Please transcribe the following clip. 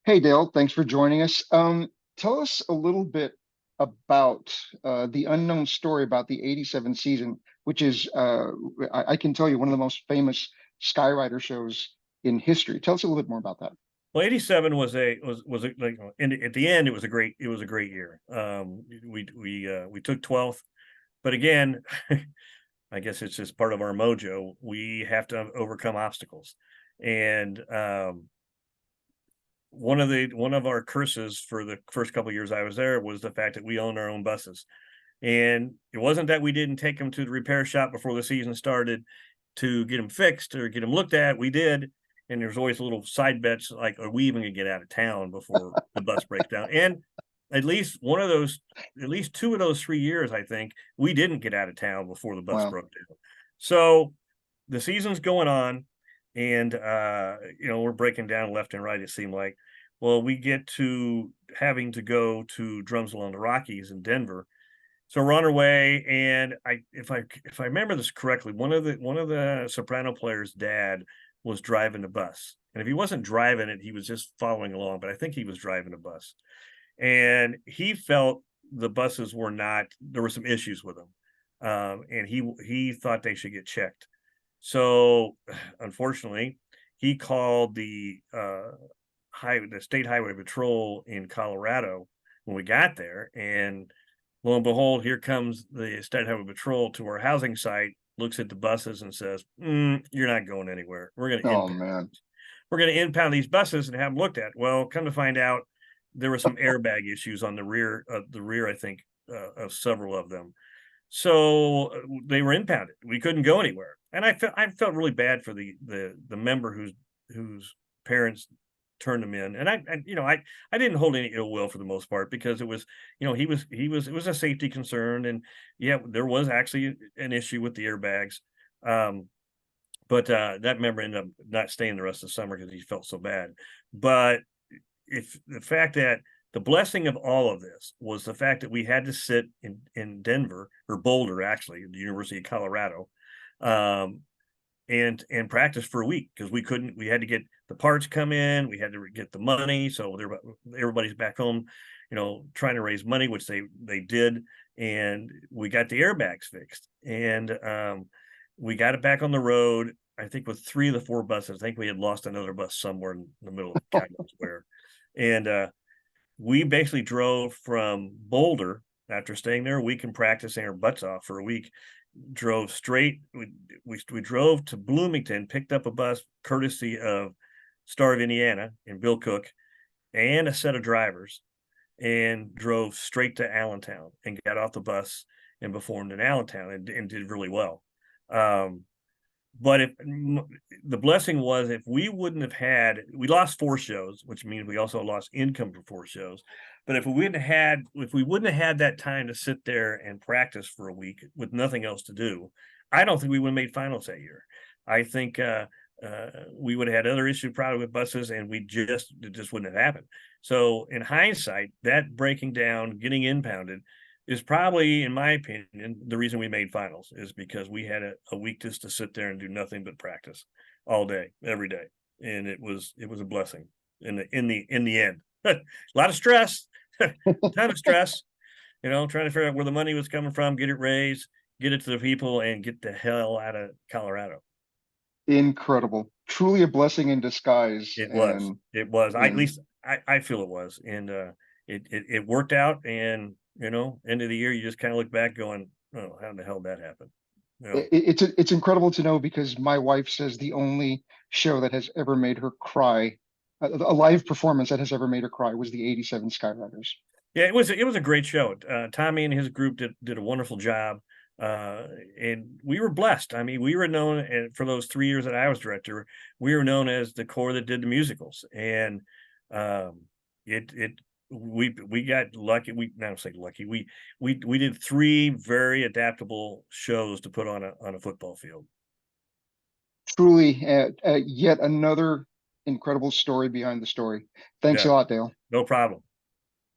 Hey Dale, thanks for joining us. Tell us a little bit about the unknown story about the '87 season, which is, I can tell you, one of the most famous Sky Rider shows in history. Tell us a little bit more about that. Well, 87 was like at the end it was a great year. We took 12th, but again, I guess it's just part of our mojo. We have to overcome obstacles. And one of our curses for the first couple of years I was there was the fact that we owned our own buses. And it wasn't that we didn't take them to the repair shop before the season started to get them fixed or get them looked at. We did. And there's always little side bets like, are we even going to get out of town before the bus breaks down? And at least one of those, at least two of those 3 years, I think, we didn't get out of town before the bus Wow. broke down. So the season's going on, and we're breaking down left and right, it seemed like. Well, we get to having to go to Drumsville on the Rockies in Denver, so we're on our way, and if I remember this correctly, one of the soprano players' dad was driving the bus, and if he wasn't driving it, he was just following along. But I think he was driving the bus, and he felt the buses were not. There were some issues with them, and he thought they should get checked. So, unfortunately, he called the state highway patrol in Colorado when we got there, and lo and behold, here comes the state highway patrol to our housing site, looks at the buses and says, "You're not going anywhere. We're going to Oh impound. man. We're going to impound these buses and have them looked at." Well, come to find out, there were some airbag issues on the rear, I think, of several of them. So they were impounded. We couldn't go anywhere, and I felt really bad for the member whose parents turned him in. And I didn't hold any ill will for the most part, because it was, it was a safety concern. And yeah, there was actually an issue with the airbags. Um, but that member ended up not staying the rest of the summer because he felt so bad. But if the fact that the blessing of all of this was the fact that we had to sit in Denver, or Boulder, actually, the University of Colorado, um, and practice for a week, because we had to get the parts come in, we had to get the money. So everybody's back home, trying to raise money, which they did. And we got the airbags fixed, and we got it back on the road. I think with three of the four buses, I think we had lost another bus somewhere in the middle of God knows where. And we basically drove from Boulder, after staying there a week and practicing our butts off for a week. Drove straight. We drove to Bloomington, picked up a bus courtesy of Star of Indiana and Bill Cook and a set of drivers, and drove straight to Allentown and got off the bus and performed in Allentown, and did really well. Um, but if the blessing was, if we wouldn't have had, we lost four shows, which means we also lost income for four shows. But if we wouldn't have had that time to sit there and practice for a week with nothing else to do, I don't think we would have made finals that year. I think we would have had other issues probably with buses, and it just wouldn't have happened. So in hindsight, that breaking down, getting impounded, is probably, in my opinion, the reason we made finals, is because we had a week just to sit there and do nothing but practice all day, every day. And it was a blessing in the end. A lot of stress, ton of stress, trying to figure out where the money was coming from, get it raised, get it to the people, and get the hell out of Colorado. Incredible. Truly a blessing in disguise. It was. And It was. I at and least I feel it was. And it worked out. And end of the year, you just kind of look back going, "Oh, how in the hell did that happen?" You know, it's incredible to know, because my wife says the only show that has ever made her cry, a live performance that has ever made her cry, was the '87 Sky Riders. yeah, it was a great show. Tommy and his group did a wonderful job. And we were blessed. I mean, we were known, and for those 3 years that I was director, we were known as the corps that did the musicals. And um, it we got lucky. We not say lucky. We did three very adaptable shows to put on a football field. Truly, yet another incredible story behind the story. Thanks a Yeah, lot, Dale. no problem.